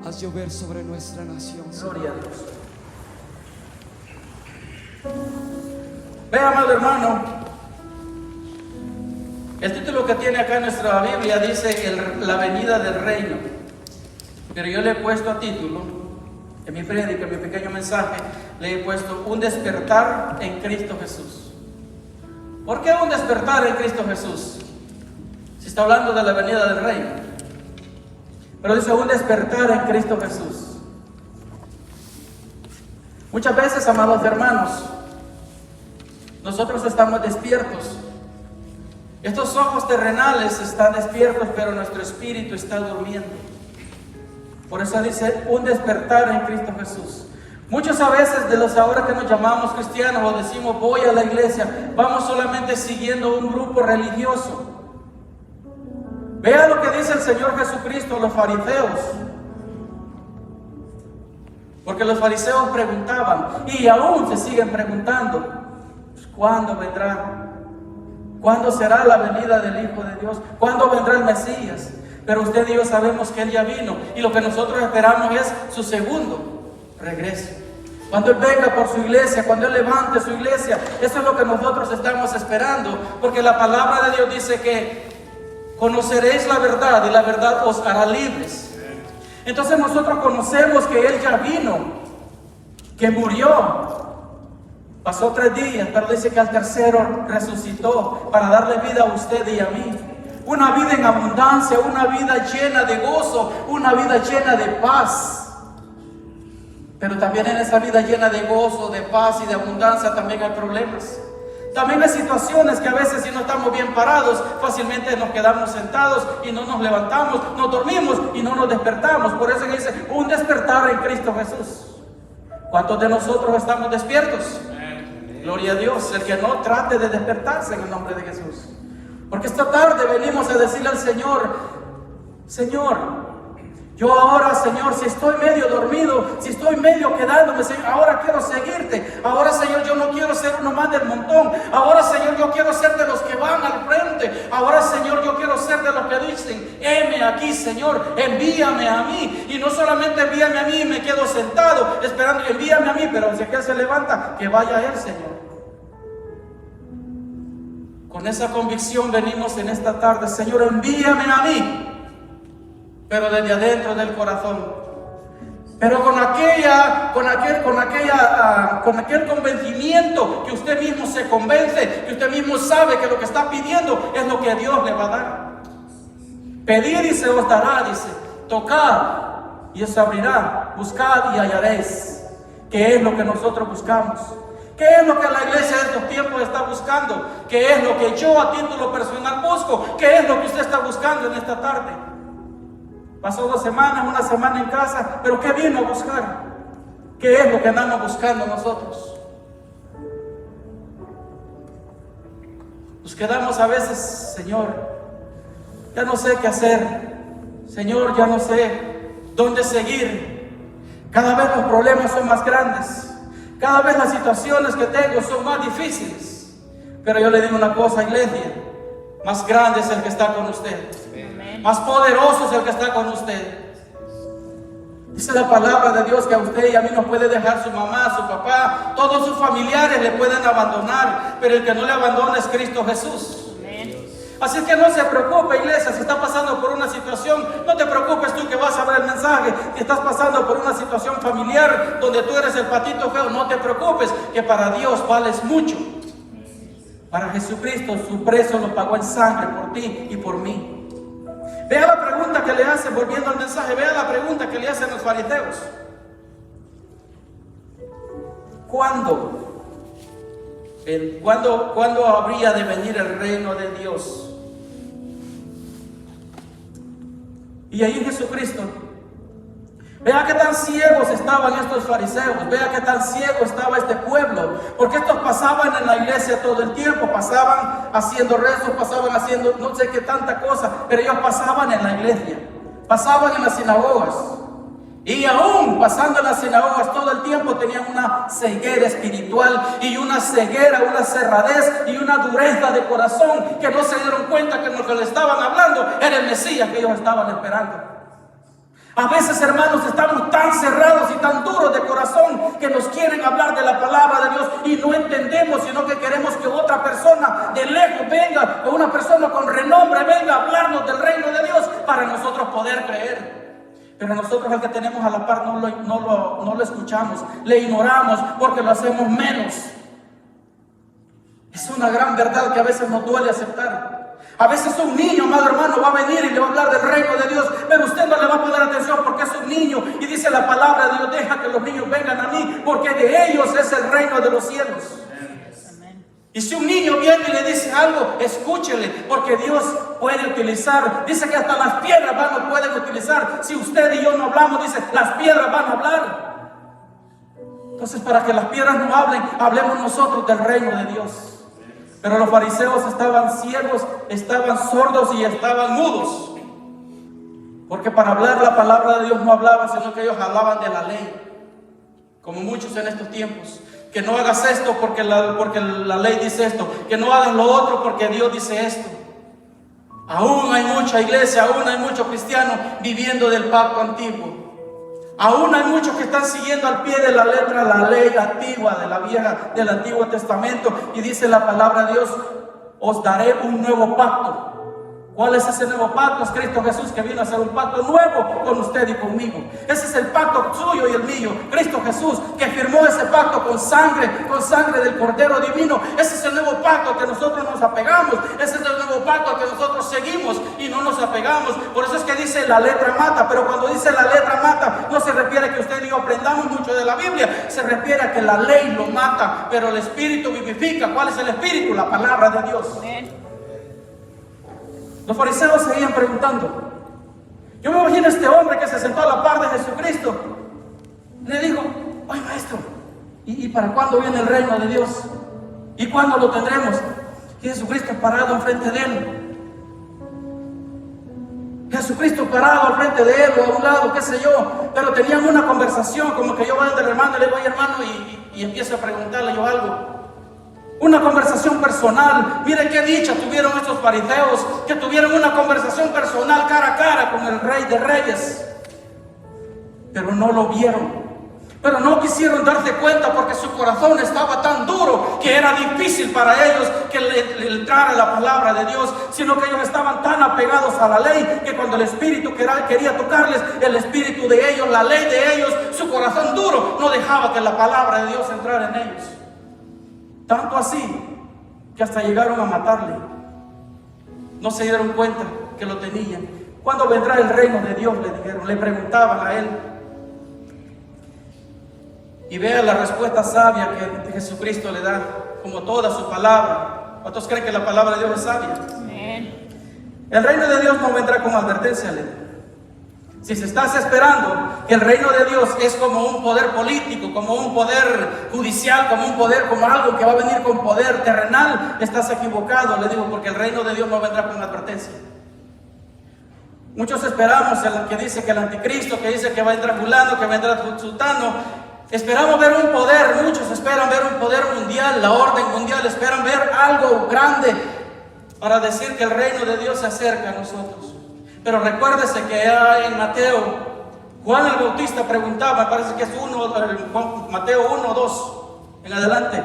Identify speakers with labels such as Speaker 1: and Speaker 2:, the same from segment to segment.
Speaker 1: Haz llover sobre nuestra nación, Señor.
Speaker 2: Gloria a Dios. Ve, amado hermano, el título que tiene acá en nuestra Biblia dice la venida del reino. Pero yo le he puesto a título, en mi prédica, en mi pequeño mensaje, le he puesto un despertar en Cristo Jesús. ¿Por qué un despertar en Cristo Jesús? Si está hablando de la venida del reino. Pero dice un despertar en Cristo Jesús. Muchas veces, amados hermanos, nosotros estamos despiertos. Estos ojos terrenales están despiertos, pero nuestro espíritu está durmiendo. Por eso dice un despertar en Cristo Jesús. Muchos a veces de los ahora que nos llamamos cristianos o decimos voy a la iglesia, vamos solamente siguiendo un grupo religioso. Vea lo que dice el Señor Jesucristo a los fariseos. Porque los fariseos preguntaban, y aún se siguen preguntando, ¿cuándo vendrá? ¿Cuándo será la venida del Hijo de Dios? ¿Cuándo vendrá el Mesías? Pero usted y yo sabemos que Él ya vino, y lo que nosotros esperamos es su segundo regreso. Cuando Él venga por su iglesia, cuando Él levante su iglesia, eso es lo que nosotros estamos esperando, porque la palabra de Dios dice que conoceréis la verdad y la verdad os hará libres. Entonces nosotros conocemos que Él ya vino, que murió, pasó 3 días, pero dice que al tercero resucitó para darle vida a usted y a mí. Una vida en abundancia, una vida llena de gozo, una vida llena de paz. Pero también en esa vida llena de gozo, de paz y de abundancia también hay problemas. También hay situaciones que a veces si no estamos bien parados, fácilmente nos quedamos sentados y no nos levantamos, nos dormimos y no nos despertamos. Por eso dice, un despertar en Cristo Jesús. ¿Cuántos de nosotros estamos despiertos? Gloria a Dios. El que no, trate de despertarse en el nombre de Jesús. Porque esta tarde venimos a decirle al Señor, Señor, yo ahora, Señor, si estoy medio dormido, si estoy medio quedándome, Señor, ahora quiero seguirte. Ahora, Señor, yo no quiero ser uno más del montón. Ahora, Señor, yo quiero ser de los que van al frente. Ahora, Señor, yo quiero ser de los que dicen, heme aquí, Señor, envíame a mí. Y no solamente envíame a mí y me quedo sentado esperando, envíame a mí, pero si aquel se levanta, que vaya Él, Señor. Con esa convicción venimos en esta tarde, Señor, envíame a mí. Pero desde adentro del corazón, pero con aquel convencimiento que usted mismo se convence, que usted mismo sabe que lo que está pidiendo es lo que Dios le va a dar. Pedid y se os dará, dice, tocad y os abrirá, buscad y hallaréis. ¿Qué es lo que nosotros buscamos? ¿Qué es lo que la iglesia de estos tiempos está buscando? ¿Qué es lo que yo a título personal busco? ¿Qué es lo que usted está buscando en esta tarde? Pasó 2 semanas, 1 semana en casa, pero ¿qué vino a buscar? ¿Qué es lo que andamos buscando nosotros? Nos quedamos a veces, Señor, ya no sé qué hacer. Señor, ya no sé dónde seguir. Cada vez los problemas son más grandes. Cada vez las situaciones que tengo son más difíciles. Pero yo le digo una cosa, iglesia, más grande es el que está con usted. Más poderoso es el que está con usted. Dice la palabra de Dios que a usted y a mí nos puede dejar su mamá, su papá, todos sus familiares le pueden abandonar, pero el que no le abandona es Cristo Jesús. Así que no se preocupe, iglesia, si está pasando por una situación, no te preocupes tú que vas a ver el mensaje. Si estás pasando por una situación familiar donde tú eres el patito feo, no te preocupes, que para Dios vales mucho. Para Jesucristo su precio lo pagó en sangre por ti y por mí. Vea la pregunta que le hacen, volviendo al mensaje, vea la pregunta que le hacen los fariseos. ¿Cuándo habría de venir el reino de Dios? Y ahí Jesucristo, vea qué tan ciegos estaban estos fariseos, vea qué tan ciego estaba este pueblo, porque estos pasaban en la iglesia todo el tiempo, pasaban haciendo rezos, pasaban haciendo no sé qué tanta cosa, pero ellos pasaban en la iglesia, pasaban en las sinagogas, y aún pasando en las sinagogas todo el tiempo tenían una ceguera espiritual y una ceguera, una cerradez y una dureza de corazón, que no se dieron cuenta que lo que le estaban hablando era el Mesías que ellos estaban esperando. A veces, hermanos, estamos tan cerrados y tan duros de corazón que nos quieren hablar de la palabra de Dios y no entendemos, sino que queremos que otra persona de lejos venga, o una persona con renombre venga a hablarnos del reino de Dios para nosotros poder creer. Pero nosotros, al que tenemos a la par, no lo escuchamos, le ignoramos porque lo hacemos menos. Es una gran verdad que a veces nos duele aceptar. A veces un niño, amado hermano, va a venir y le va a hablar del reino de Dios, pero usted no le va a poner atención porque es un niño. Y dice la palabra de Dios: deja que los niños vengan a mí, porque de ellos es el reino de los cielos. Y si un niño viene y le dice algo, escúchele, porque Dios puede utilizar. Dice que hasta las piedras pueden utilizar. Si usted y yo no hablamos, dice, las piedras van a hablar. Entonces, para que las piedras no hablen, hablemos nosotros del reino de Dios. Pero los fariseos estaban ciegos, estaban sordos y estaban mudos. Porque para hablar la palabra de Dios no hablaban, sino que ellos hablaban de la ley. Como muchos en estos tiempos. Que no hagas esto porque la ley dice esto. Que no hagas lo otro porque Dios dice esto. Aún hay mucha iglesia, aún hay muchos cristianos viviendo del pacto antiguo. Aún hay muchos que están siguiendo al pie de la letra la ley antigua del Antiguo Testamento. Y dice la palabra de Dios: os daré un nuevo pacto. ¿Cuál es ese nuevo pacto? Es Cristo Jesús, que vino a hacer un pacto nuevo con usted y conmigo. Ese es el pacto suyo y el mío. Cristo Jesús, que firmó ese pacto con sangre del Cordero Divino. Ese es el nuevo pacto que nosotros nos apegamos. Ese es el nuevo pacto que nosotros seguimos y no nos apegamos. Por eso es que dice la letra mata. Pero cuando dice la letra mata, no se refiere a que usted y yo aprendamos mucho de la Biblia. Se refiere a que la ley lo mata, pero el Espíritu vivifica. ¿Cuál es el Espíritu? La palabra de Dios. Amén. Los fariseos seguían preguntando. Yo me imagino a este hombre que se sentó a la par de Jesucristo. Le dijo: oye, maestro, ¿y para cuándo viene el reino de Dios? ¿Y cuándo lo tendremos? Y Jesucristo parado enfrente de él. Jesucristo parado al frente de él, o a un lado, qué sé yo. Pero tenían una conversación, como que yo voy del hermano y le digo: oye, hermano, y empiezo a preguntarle yo algo. Una conversación personal. Mire qué dicha tuvieron estos fariseos, que tuvieron una conversación personal cara a cara con el Rey de Reyes. Pero no lo vieron. Pero no quisieron darse cuenta porque su corazón estaba tan duro que era difícil para ellos que le entrara la palabra de Dios, sino que ellos estaban tan apegados a la ley que cuando el Espíritu quería tocarles, el Espíritu de ellos, la ley de ellos, su corazón duro no dejaba que la palabra de Dios entrara en ellos. Tanto así que hasta llegaron a matarle. No se dieron cuenta que lo tenían. ¿Cuándo vendrá el reino de Dios?, le dijeron, le preguntaban a él. Y vea la respuesta sabia que Jesucristo le da, como toda su palabra. ¿Cuántos creen que la palabra de Dios es sabia? Amén. El reino de Dios no vendrá con advertencia, le digo. Si se estás esperando que el reino de Dios es como un poder político, como un poder judicial, como algo que va a venir con poder terrenal, estás equivocado, le digo, porque el reino de Dios no vendrá con advertencia. Muchos esperamos el que dice que el anticristo, que dice que va a entrar fulano, que va a entrar sultano. Esperamos ver un poder, muchos esperan ver un poder mundial, la orden mundial, esperan ver algo grande para decir que el reino de Dios se acerca a nosotros. Pero recuérdese que en Mateo, Juan el Bautista preguntaba, me parece que es Mateo 1, 2, en adelante.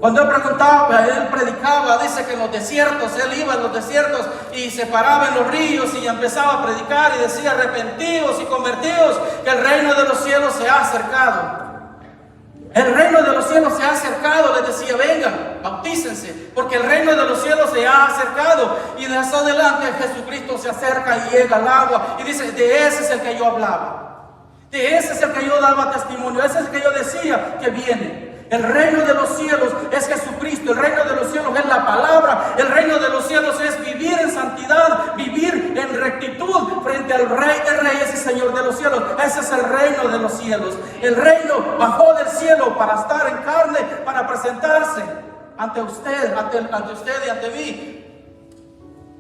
Speaker 2: Cuando él preguntaba, él predicaba, dice que en los desiertos, él iba a los desiertos y se paraba en los ríos y empezaba a predicar y decía: arrepentidos y convertidos, que el reino de los cielos se ha acercado. El reino de los cielos se ha acercado, les decía: vengan, bautícense, porque el reino de los cielos se ha acercado. Y de eso adelante Jesucristo se acerca y llega al agua y dice: de ese es el que yo hablaba, de ese es el que yo daba testimonio, ese es el que yo decía que viene. El reino de los cielos es Jesucristo, el reino de los cielos es la palabra, el reino de los cielos es vivir en santidad, vivir en rectitud frente al Rey de Reyes y Señor de los cielos. Ese es el reino de los cielos. El reino bajó del cielo para estar en carne, para presentarse ante usted, ante usted y ante mí.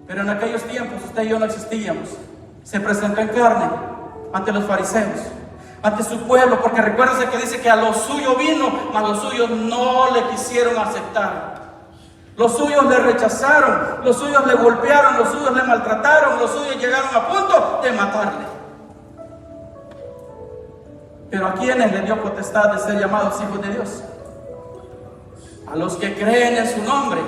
Speaker 2: Pero en aquellos tiempos usted y yo no existíamos. Se presentó en carne ante los fariseos, ante su pueblo, porque recuérdense que dice que a los suyos vino, mas los suyos no le quisieron aceptar. Los suyos le rechazaron, los suyos le golpearon, los suyos le maltrataron, los suyos llegaron a punto de matarle. Pero ¿a quiénes le dio potestad de ser llamados hijos de Dios? A los que creen en su nombre.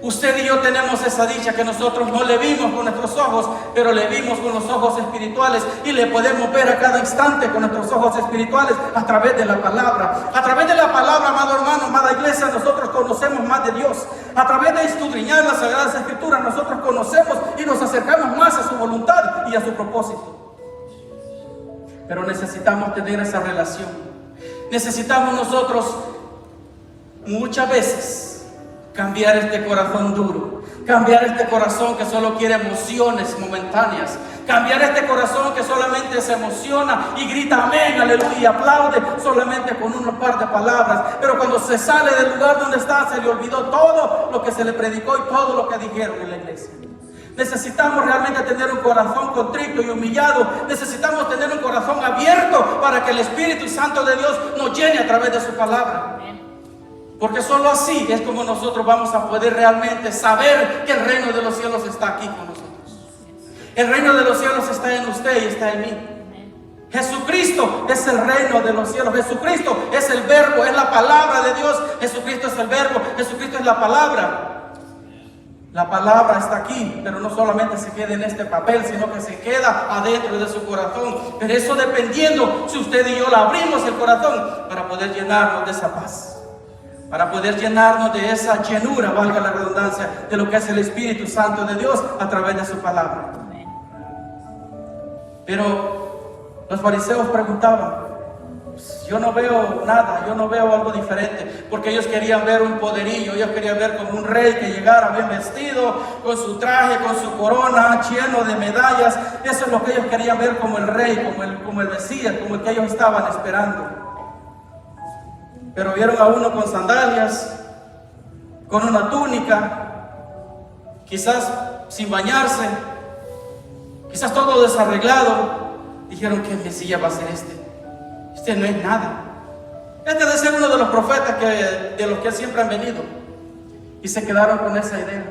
Speaker 2: Usted y yo tenemos esa dicha que nosotros no le vimos con nuestros ojos, pero le vimos con los ojos espirituales y le podemos ver a cada instante con nuestros ojos espirituales a través de la palabra. A través de la palabra, amado hermano, amada iglesia, nosotros conocemos más de Dios. A través de escudriñar las Sagradas Escrituras, nosotros conocemos y nos acercamos más a su voluntad y a su propósito. Pero necesitamos tener esa relación. Necesitamos nosotros muchas veces cambiar este corazón duro, cambiar este corazón que solo quiere emociones momentáneas, cambiar este corazón que solamente se emociona y grita amén, aleluya, y aplaude solamente con un par de palabras, pero cuando se sale del lugar donde está se le olvidó todo lo que se le predicó y todo lo que dijeron en la iglesia. Necesitamos realmente tener un corazón contrito y humillado. Necesitamos tener un corazón abierto para que el Espíritu Santo de Dios nos llene a través de su palabra. Porque solo así es como nosotros vamos a poder realmente saber que el reino de los cielos está aquí con nosotros. El reino de los cielos está en usted y está en mí. Jesucristo es el reino de los cielos. Jesucristo es el verbo, es la palabra de Dios. Jesucristo es el verbo, Jesucristo es la palabra. La palabra está aquí, pero no solamente se queda en este papel, sino que se queda adentro de su corazón. Pero eso dependiendo si usted y yo le abrimos el corazón para poder llenarnos de esa paz, para poder llenarnos de esa llenura, valga la redundancia, de lo que es el Espíritu Santo de Dios a través de su palabra. Pero los fariseos preguntaban, yo no veo nada, yo no veo algo diferente, porque ellos querían ver un poderillo, ellos querían ver como un rey que llegara bien vestido, con su traje, con su corona, lleno de medallas. Eso es lo que ellos querían ver como el rey, como el Mesías, como el que ellos estaban esperando. Pero vieron a uno con sandalias, con una túnica, quizás sin bañarse, quizás todo desarreglado. Dijeron, ¿qué Mesías va a ser este? Este no es nada. Este debe ser uno de los profetas de los que siempre han venido. Y se quedaron con esa idea.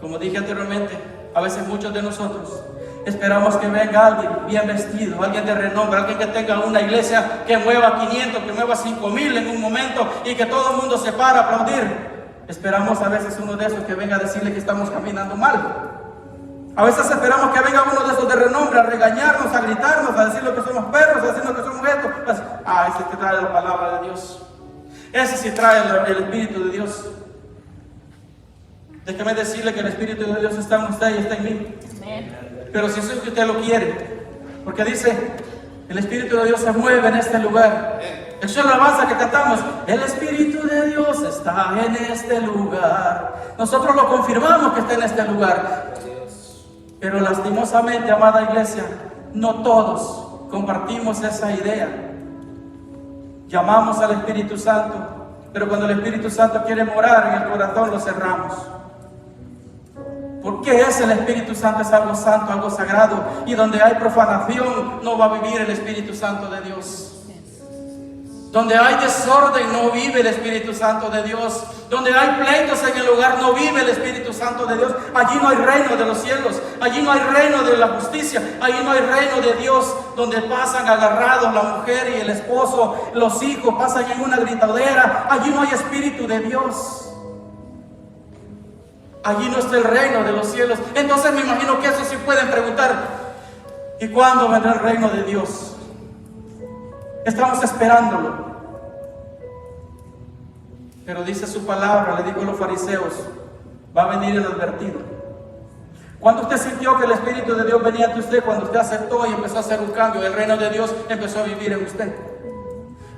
Speaker 2: Como dije anteriormente, a veces muchos de nosotros esperamos que venga alguien bien vestido, alguien de renombre, alguien que tenga una iglesia que mueva 500, que mueva 5,000 en un momento y que todo el mundo se para a aplaudir. Esperamos a veces uno de esos que venga a decirle que estamos caminando mal. A veces esperamos que venga uno de esos de renombre a regañarnos, a gritarnos, a decirle que somos perros, a decirnos que somos esto. Ese que trae la palabra de Dios. Ese sí trae el Espíritu de Dios. Déjeme decirle que el Espíritu de Dios está en usted y está en mí. Amén. Pero si eso es que usted lo quiere, porque dice, el Espíritu de Dios se mueve en este lugar. Eso es la alabanza que cantamos. El Espíritu de Dios está en este lugar. Nosotros lo confirmamos que está en este lugar. Pero lastimosamente, amada iglesia, no todos compartimos esa idea. Llamamos al Espíritu Santo, pero cuando el Espíritu Santo quiere morar en el corazón, lo cerramos. Porque es el Espíritu Santo, es algo santo, algo sagrado. Y donde hay profanación, no va a vivir el Espíritu Santo de Dios. Donde hay desorden, no vive el Espíritu Santo de Dios. Donde hay pleitos en el hogar, no vive el Espíritu Santo de Dios. Allí no hay reino de los cielos. Allí no hay reino de la justicia. Allí no hay reino de Dios. Donde pasan agarrados la mujer y el esposo, los hijos, pasan en una gritadera. Allí no hay Espíritu de Dios. Allí no está el reino de los cielos. Entonces me imagino que eso sí pueden preguntar, ¿y cuándo vendrá el reino de Dios? Estamos esperándolo. Pero dice su palabra, le dijo a los fariseos, va a venir el advertido. Cuando usted sintió que el Espíritu de Dios venía ante usted, cuando usted aceptó y empezó a hacer un cambio, el reino de Dios empezó a vivir en usted.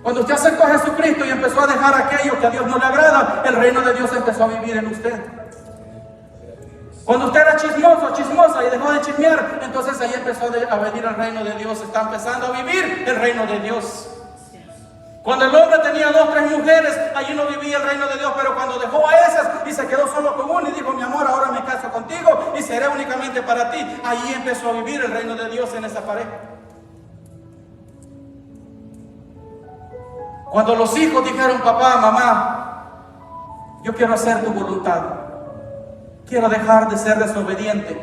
Speaker 2: Cuando usted aceptó a Jesucristo y empezó a dejar aquello que a Dios no le agrada, el reino de Dios empezó a vivir en usted. Cuando usted era chismoso, chismosa y dejó de chismear, entonces ahí empezó a venir el reino de Dios. Está empezando a vivir el reino de Dios. Cuando el hombre tenía 2 o 3 mujeres, allí no vivía el reino de Dios. Pero cuando dejó a esas y se quedó solo con una y dijo, mi amor, ahora me caso contigo y seré únicamente para ti, allí empezó a vivir el reino de Dios en esa pareja. Cuando los hijos dijeron, papá, mamá, yo quiero hacer tu voluntad, quiero dejar de ser desobediente,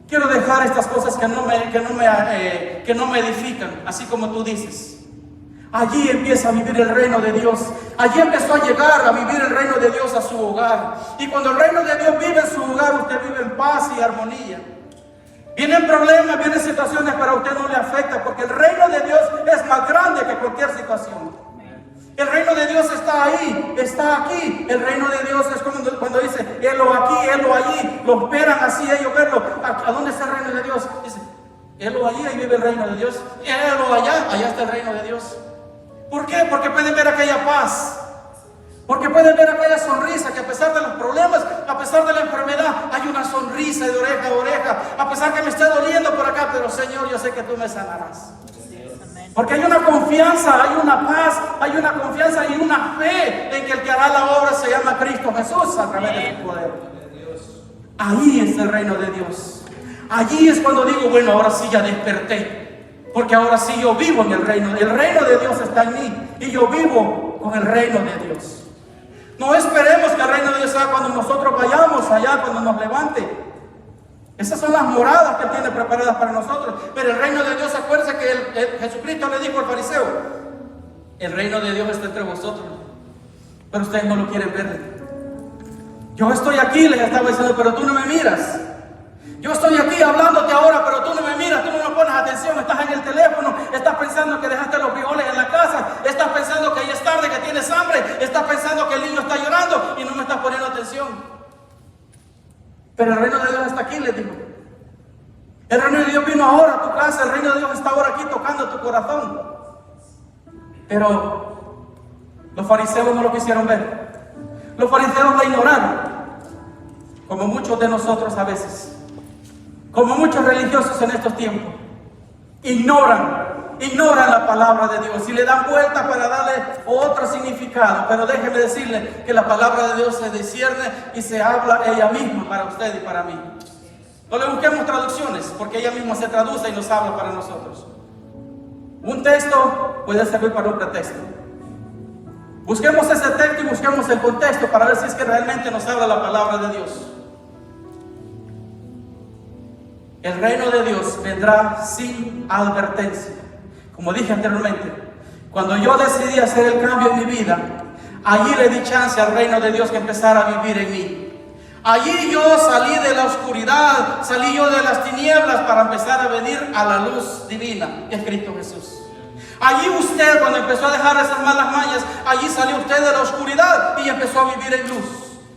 Speaker 2: Quiero dejar estas cosas que no me edifican, así como tú dices. Allí empieza a vivir el reino de Dios. Allí empezó a llegar a vivir el reino de Dios a su hogar. Y cuando el reino de Dios vive en su hogar, usted vive en paz y armonía. Vienen problemas, vienen situaciones, pero a usted no le afecta, porque el reino de Dios es más grande que cualquier situación. El reino de Dios está ahí, está aquí. El reino de Dios es como cuando dice, Élo aquí, Élo allí. Lo esperan así, ellos verlo. ¿A dónde está el reino de Dios? Dice, Élo allí, ahí vive el reino de Dios. Élo allá, allá está el reino de Dios. ¿Por qué? Porque pueden ver aquella paz. Porque pueden ver aquella sonrisa que a pesar de los problemas, a pesar de la enfermedad, hay una sonrisa de oreja a oreja. A pesar que me esté doliendo por acá, pero Señor, yo sé que tú me sanarás. Porque hay una confianza, hay una paz, hay una confianza y una fe en que el que hará la obra se llama Cristo Jesús a través de su poder. Ahí es el reino de Dios. Allí es cuando digo, bueno, ahora sí ya desperté. Porque ahora sí yo vivo en el reino. El reino de Dios está en mí y yo vivo con el reino de Dios. No esperemos que el reino de Dios sea cuando nosotros vayamos allá, cuando nos levante. Esas son las moradas que Él tiene preparadas para nosotros. Pero el reino de Dios, acuérdense que Jesucristo le dijo al fariseo, el reino de Dios está entre vosotros, pero ustedes no lo quieren ver. Yo estoy aquí, les estaba diciendo, pero tú no me miras. Yo estoy aquí hablándote ahora, pero tú no me miras, tú no me pones atención, estás en el teléfono, estás pensando que dejaste los frijoles en la casa, estás pensando que ya es tarde, que tienes hambre, estás pensando que el niño está llorando y no me estás poniendo atención. Pero el reino de Dios está aquí, les digo. El reino de Dios vino ahora a tu casa, el reino de Dios está ahora aquí tocando tu corazón. Pero los fariseos no lo quisieron ver. Los fariseos la ignoraron, como muchos de nosotros a veces. Como muchos religiosos en estos tiempos, ignoran la palabra de Dios y le dan vuelta para darle otro significado. Pero déjeme decirle que la palabra de Dios se discierne y se habla ella misma para usted y para mí. No le busquemos traducciones, porque ella misma se traduce y nos habla para nosotros. Un texto puede servir para un pretexto. Busquemos ese texto y busquemos el contexto para ver si es que realmente nos habla la palabra de Dios. El reino de Dios vendrá sin advertencia. Como dije anteriormente, cuando yo decidí hacer el cambio en mi vida, allí le di chance al reino de Dios que empezara a vivir en mí. Allí yo salí de la oscuridad, salí yo de las tinieblas para empezar a venir a la luz divina, que es Cristo Jesús. Allí usted, cuando empezó a dejar esas malas mañas, allí salió usted de la oscuridad y empezó a vivir en luz.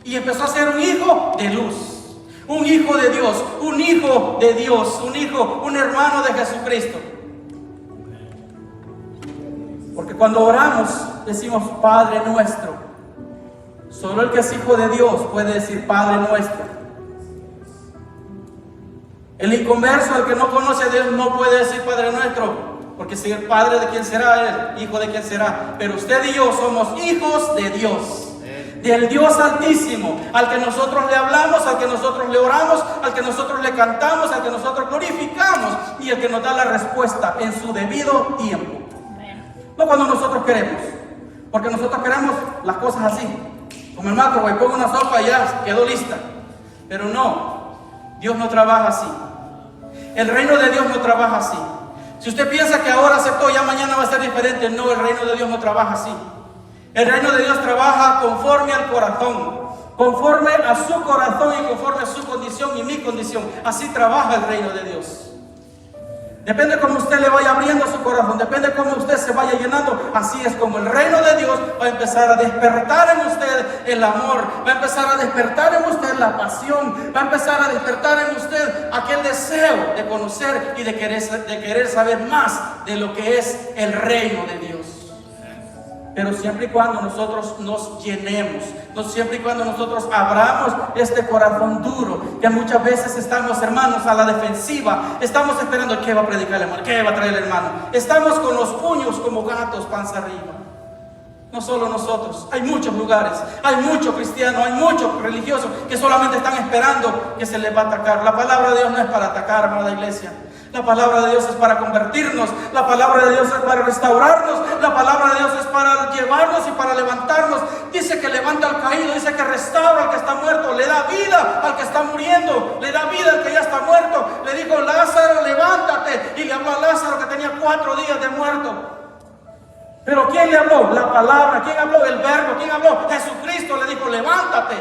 Speaker 2: Y empezó a ser un hijo de luz. Un hijo de Dios, un hijo de Dios, un hermano de Jesucristo. Porque cuando oramos, decimos Padre nuestro. Solo el que es hijo de Dios puede decir Padre nuestro. El inconverso, el que no conoce a Dios, no puede decir Padre nuestro, porque si el Padre, ¿de quién será él? Hijo de quién será. Pero usted y yo somos hijos de Dios. Del Dios Altísimo, al que nosotros le hablamos, al que nosotros le oramos, al que nosotros le cantamos, al que nosotros glorificamos y el que nos da la respuesta en su debido tiempo. No cuando nosotros queremos, porque nosotros queremos las cosas así, como el microwave, pongo una sopa y ya quedó lista. Pero no, Dios no trabaja así. El reino de Dios no trabaja así. Si usted piensa que ahora aceptó, ya mañana va a ser diferente, no, el reino de Dios no trabaja así. El reino de Dios trabaja conforme al corazón, conforme a su corazón y conforme a su condición y mi condición. Así trabaja el reino de Dios. Depende cómo usted le vaya abriendo su corazón, depende cómo usted se vaya llenando. Así es como el reino de Dios va a empezar a despertar en usted el amor, va a empezar a despertar en usted la pasión, va a empezar a despertar en usted aquel deseo de conocer y de querer saber más de lo que es el reino de Dios. Pero siempre y cuando nosotros nos llenemos, siempre y cuando nosotros abramos este corazón duro, que muchas veces estamos, hermanos, a la defensiva, estamos esperando qué va a predicar el hermano, qué va a traer el hermano. Estamos con los puños como gatos, panza arriba. No solo nosotros, hay muchos lugares, hay muchos cristianos, hay muchos religiosos que solamente están esperando que se les va a atacar. La palabra de Dios no es para atacar, amada iglesia. La palabra de Dios es para convertirnos, la palabra de Dios es para restaurarnos, la palabra de Dios es para llevarnos y para levantarnos. Dice que levanta al caído, dice que restaura al que está muerto, le da vida al que está muriendo, le da vida al que ya está muerto, le dijo: Lázaro, levántate. Y le habló a Lázaro que tenía 4 días de muerto. Pero ¿quién le habló? La palabra. ¿Quién habló? El verbo. ¿Quién habló? Jesucristo le dijo: levántate.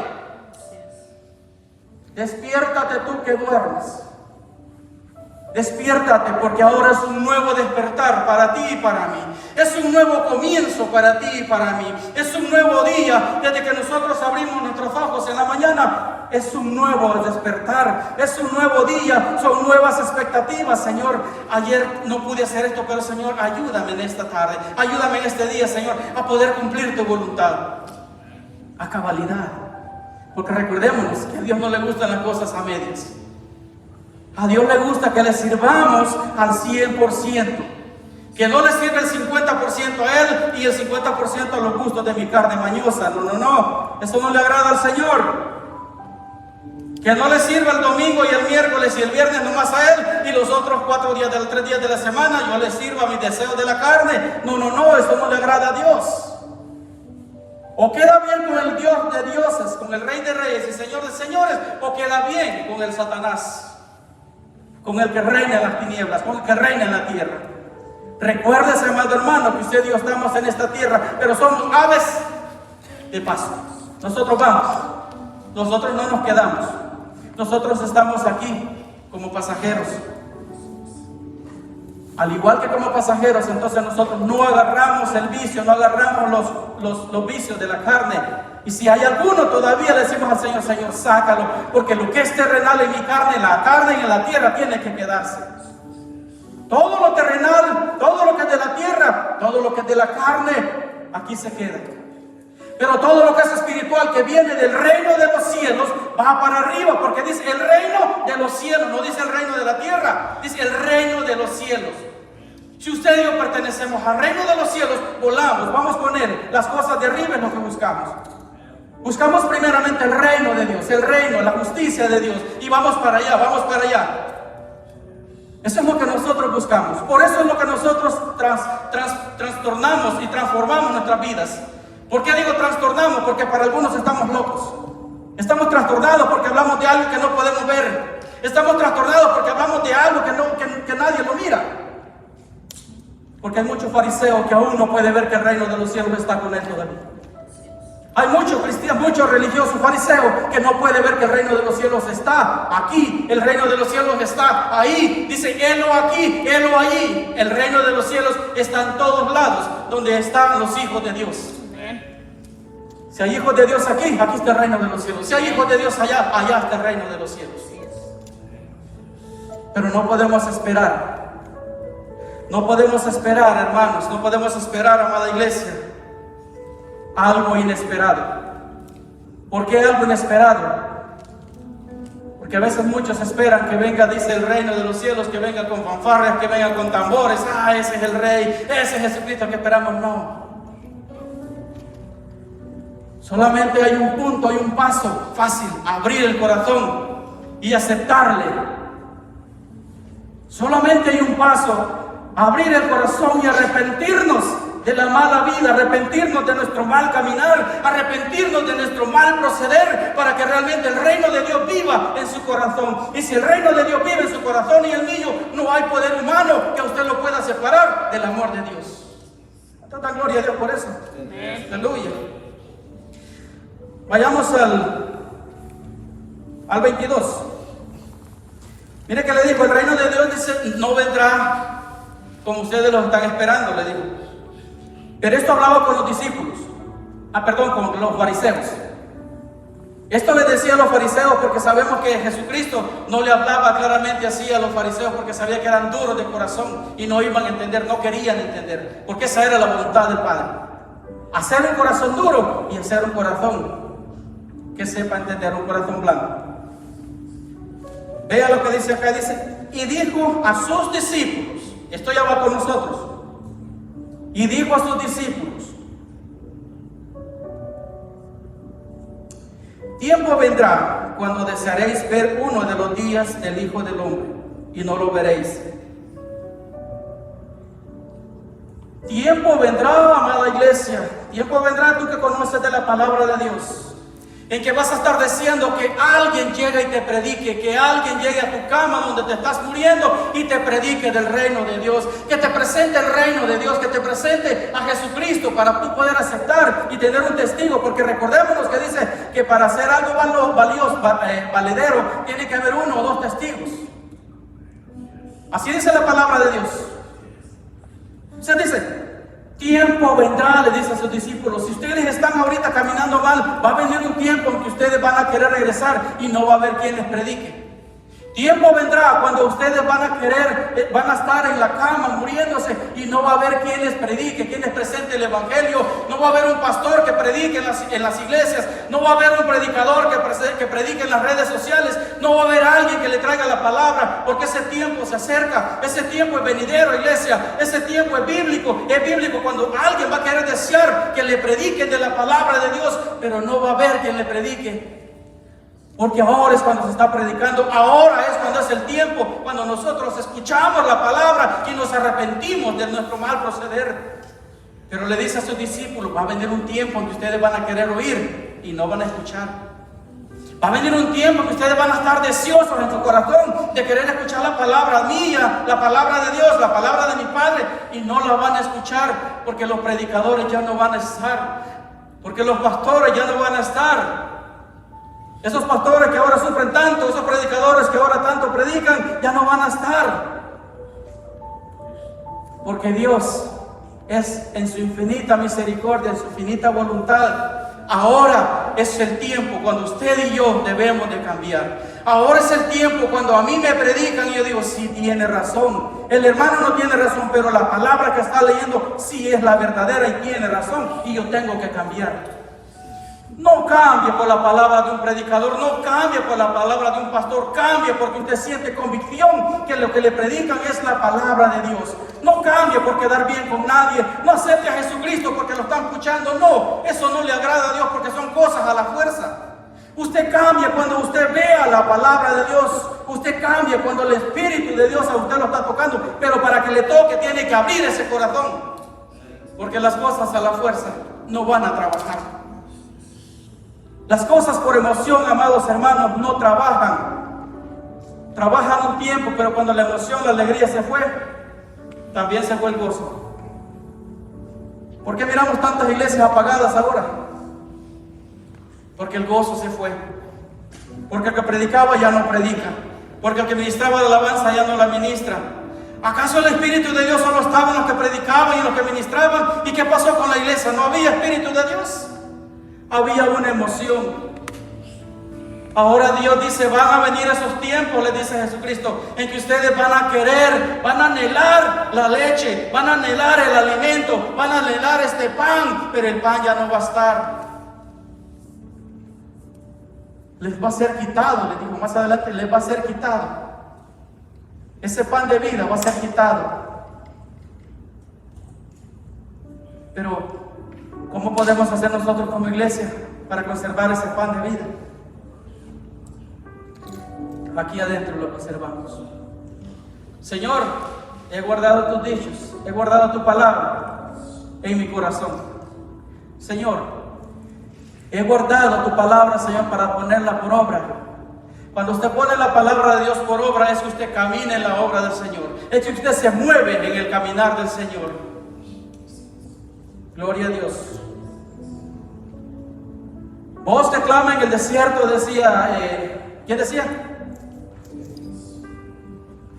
Speaker 2: Despiértate tú que duermes. Despiértate, porque ahora es un nuevo despertar para ti y para mí. Es un nuevo comienzo para ti y para mí. Es un nuevo día. Desde que nosotros abrimos nuestros ojos en la mañana, es un nuevo despertar. Es un nuevo día. Son nuevas expectativas. Señor, ayer no pude hacer esto, pero Señor, ayúdame en esta tarde. Ayúdame en este día, Señor, a poder cumplir tu voluntad a cabalidad. Porque recordémonos que a Dios no le gustan las cosas a medias. A Dios le gusta que le sirvamos al 100%. Que no le sirva el 50% a Él y el 50% a los gustos de mi carne mañosa. No. Eso no le agrada al Señor. Que no le sirva el domingo y el miércoles y el viernes nomás a Él, y los otros 3 días de la semana yo le sirva a mis deseos de la carne. No. Eso no le agrada a Dios. O queda bien con el Dios de dioses, con el Rey de reyes y Señor de señores, o queda bien con el Satanás, con el que reina en las tinieblas, con el que reina en la tierra. Recuérdese, amado hermano, que usted y yo estamos en esta tierra, pero somos aves de paso. Nosotros vamos, nosotros no nos quedamos. Nosotros estamos aquí como pasajeros. Al igual que como pasajeros, entonces nosotros no agarramos el vicio, no agarramos los vicios de la carne. Y si hay alguno, todavía le decimos al Señor: Señor, sácalo, porque lo que es terrenal en mi carne, la carne en la tierra tiene que quedarse. Todo lo terrenal, todo lo que es de la tierra, todo lo que es de la carne, aquí se queda. Pero todo lo que es espiritual, que viene del reino de los cielos, va para arriba, porque dice el reino de los cielos, no dice el reino de la tierra, dice el reino de los cielos. Si usted y yo pertenecemos al reino de los cielos, volamos, vamos con Él. Las cosas de arriba es lo que buscamos. Buscamos primeramente el reino de Dios, el reino, la justicia de Dios, y vamos para allá, vamos para allá. Eso es lo que nosotros buscamos. Por eso es lo que nosotros trastornamos y transformamos nuestras vidas. ¿Por qué digo trastornamos? Porque para algunos estamos locos. Estamos trastornados porque hablamos de algo que no podemos ver. Estamos trastornados porque hablamos de algo que nadie lo mira. Porque hay muchos fariseos que aún no pueden ver que el reino de los cielos está con él todavía. Hay muchos cristianos, muchos religiosos fariseos que no pueden ver que el reino de los cielos está aquí. El reino de los cielos está ahí. Dice: helo aquí, helo allí. El reino de los cielos está en todos lados donde están los hijos de Dios. Si hay hijos de Dios aquí, aquí está el reino de los cielos. Si hay hijos de Dios allá, allá está el reino de los cielos. Pero no podemos esperar. No podemos esperar, hermanos. No podemos esperar, amada iglesia, algo inesperado. ¿Por qué algo inesperado? Porque a veces muchos esperan que venga, dice, el reino de los cielos, que venga con fanfarrias, que venga con tambores. Ese es el Rey, ese es Jesucristo que esperamos. No. Solamente hay un punto, hay un paso fácil: abrir el corazón y aceptarle. Solamente hay un paso: abrir el corazón y arrepentirnos de la mala vida, arrepentirnos de nuestro mal caminar, arrepentirnos de nuestro mal proceder, para que realmente el reino de Dios viva en su corazón. Y si el reino de Dios vive en su corazón y el mío, no hay poder humano que usted lo pueda separar del amor de Dios. Tanta gloria a Dios por eso. Aleluya. Vayamos al 22. Mire que le dijo: el reino de Dios, dice, no vendrá como ustedes lo están esperando, le dijo. Pero esto hablaba con los discípulos. Con los fariseos. Esto le decía a los fariseos porque sabemos que Jesucristo no le hablaba claramente así a los fariseos, porque sabía que eran duros de corazón y no iban a entender, no querían entender, porque esa era la voluntad del Padre: hacer un corazón duro y hacer un corazón que sepa entender, un corazón blanco. Vea lo que dice acá, dice: y dijo a sus discípulos, esto ya va con nosotros, y dijo a sus discípulos: tiempo vendrá cuando desearéis ver uno de los días del Hijo del Hombre, y no lo veréis. Tiempo vendrá, amada iglesia, tiempo vendrá, tú que conoces de la palabra de Dios, en que vas a estar deseando que alguien llegue y te predique, que alguien llegue a tu cama donde te estás muriendo y te predique del reino de Dios, que te presente el reino de Dios, que te presente a Jesucristo para tú poder aceptar y tener un testigo, porque recordémonos que dice que para hacer algo valedero tiene que haber 1 o 2 testigos. Así dice la palabra de Dios. Se dice, tiempo vendrá, le dice a sus discípulos, si ustedes están ahorita caminando mal, va a venir un tiempo en que ustedes van a querer regresar y no va a haber quien les predique. Tiempo vendrá cuando ustedes van a estar en la cama muriéndose y no va a haber quien les predique, quien les presente el evangelio. No va a haber un pastor que predique en las iglesias, no va a haber un predicador que predique en las redes sociales, no va a haber alguien que le traiga la palabra, porque ese tiempo se acerca, ese tiempo es venidero, iglesia, ese tiempo es bíblico cuando alguien va a querer desear que le prediquen de la palabra de Dios, pero no va a haber quien le predique. Porque ahora es cuando se está predicando, ahora es cuando es el tiempo, cuando nosotros escuchamos la palabra y nos arrepentimos de nuestro mal proceder. Pero le dice a sus discípulos, va a venir un tiempo en que ustedes van a querer oír y no van a escuchar. Va a venir un tiempo en que ustedes van a estar deseosos en su corazón de querer escuchar la palabra mía, la palabra de Dios, la palabra de mi Padre, y no la van a escuchar porque los predicadores ya no van a estar, porque los pastores ya no van a estar. Esos pastores que ahora sufren tanto, esos predicadores que ahora tanto predican, ya no van a estar. Porque Dios es en su infinita misericordia, en su infinita voluntad. Ahora es el tiempo cuando usted y yo debemos de cambiar. Ahora es el tiempo cuando a mí me predican y yo digo, sí tiene razón. El hermano no tiene razón, pero la palabra que está leyendo sí es la verdadera y tiene razón. Y yo tengo que cambiar. No cambie por la palabra de un predicador, no cambie por la palabra de un pastor, cambie porque usted siente convicción que lo que le predican es la palabra de Dios. No cambie por quedar bien con nadie, no acepte a Jesucristo porque lo están escuchando, no, eso no le agrada a Dios porque son cosas a la fuerza. Usted cambia cuando usted vea la palabra de Dios, usted cambia cuando el Espíritu de Dios a usted lo está tocando, pero para que le toque tiene que abrir ese corazón, porque las cosas a la fuerza no van a trabajar. Las cosas por emoción, amados hermanos, no trabajan. Trabajan un tiempo, pero cuando la emoción, la alegría se fue, también se fue el gozo. ¿Por qué miramos tantas iglesias apagadas ahora? Porque el gozo se fue. Porque el que predicaba ya no predica. Porque el que ministraba la alabanza ya no la ministra. ¿Acaso el Espíritu de Dios solo estaba en los que predicaban y en los que ministraban? ¿Y qué pasó con la iglesia? ¿No había Espíritu de Dios? Había una emoción. Ahora Dios dice, van a venir esos tiempos, le dice Jesucristo, en que ustedes van a querer, van a anhelar la leche, van a anhelar el alimento, van a anhelar este pan, pero el pan ya no va a estar. Les va a ser quitado, le dijo más adelante, les va a ser quitado. Ese pan de vida va a ser quitado. Pero ¿cómo podemos hacer nosotros como iglesia para conservar ese pan de vida? Aquí adentro lo conservamos. Señor, he guardado tus dichos, he guardado tu palabra en mi corazón. Señor, he guardado tu palabra, Señor, para ponerla por obra. Cuando usted pone la palabra de Dios por obra, es que usted camina en la obra del Señor, es que usted se mueve en el caminar del Señor. Gloria a Dios. Voz que clama en el desierto, decía, ¿quién decía?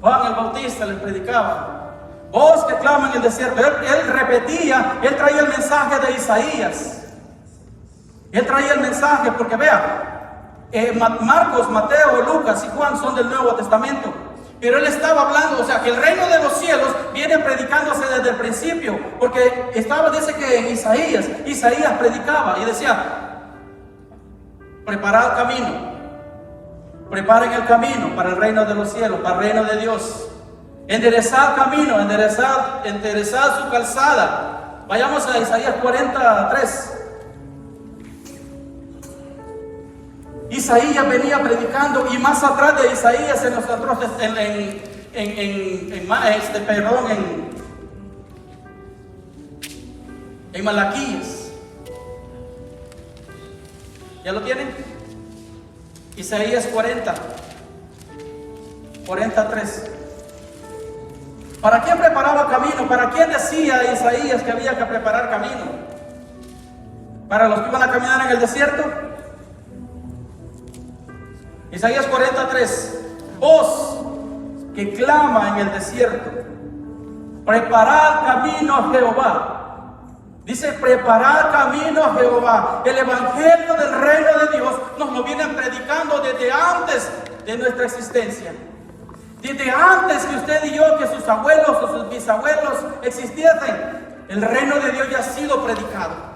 Speaker 2: Juan el Bautista les predicaba. Voz que clama en el desierto. Él repetía, él traía el mensaje de Isaías. Él traía el mensaje, porque vea, Marcos, Mateo, Lucas y Juan son del Nuevo Testamento. Pero él estaba hablando, o sea, que el reino de los cielos viene predicándose desde el principio, porque dice que en Isaías predicaba y decía, preparad camino, preparen el camino para el reino de los cielos, para el reino de Dios. Enderezad camino, enderezad su calzada. Vayamos a Isaías 43. Isaías venía predicando, y más atrás de Isaías en Malaquías. ¿Ya lo tienen? Isaías 40, 43. ¿Para quién preparaba camino? ¿Para quién decía Isaías que había que preparar camino? ¿Para los que iban a caminar en el desierto? Isaías 43. Voz que clama en el desierto, preparad camino a Jehová. Dice, preparad camino a Jehová. El evangelio del reino de Dios nos lo vienen predicando desde antes de nuestra existencia. Desde antes que usted y yo, que sus abuelos o sus bisabuelos existiesen, el reino de Dios ya ha sido predicado.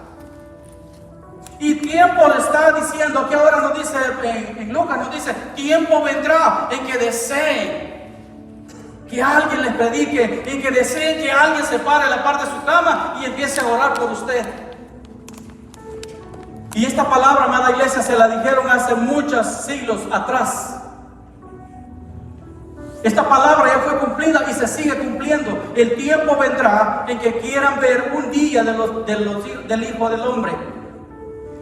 Speaker 2: Y tiempo le está diciendo, que ahora nos dice en Lucas, nos dice, tiempo vendrá en que deseen que alguien les predique, en que deseen que alguien se pare en la parte de su cama y empiece a orar por usted. Y esta palabra, amada iglesia, se la dijeron hace muchos siglos atrás. Esta palabra ya fue cumplida y se sigue cumpliendo. El tiempo vendrá en que quieran ver un día del Hijo del Hombre.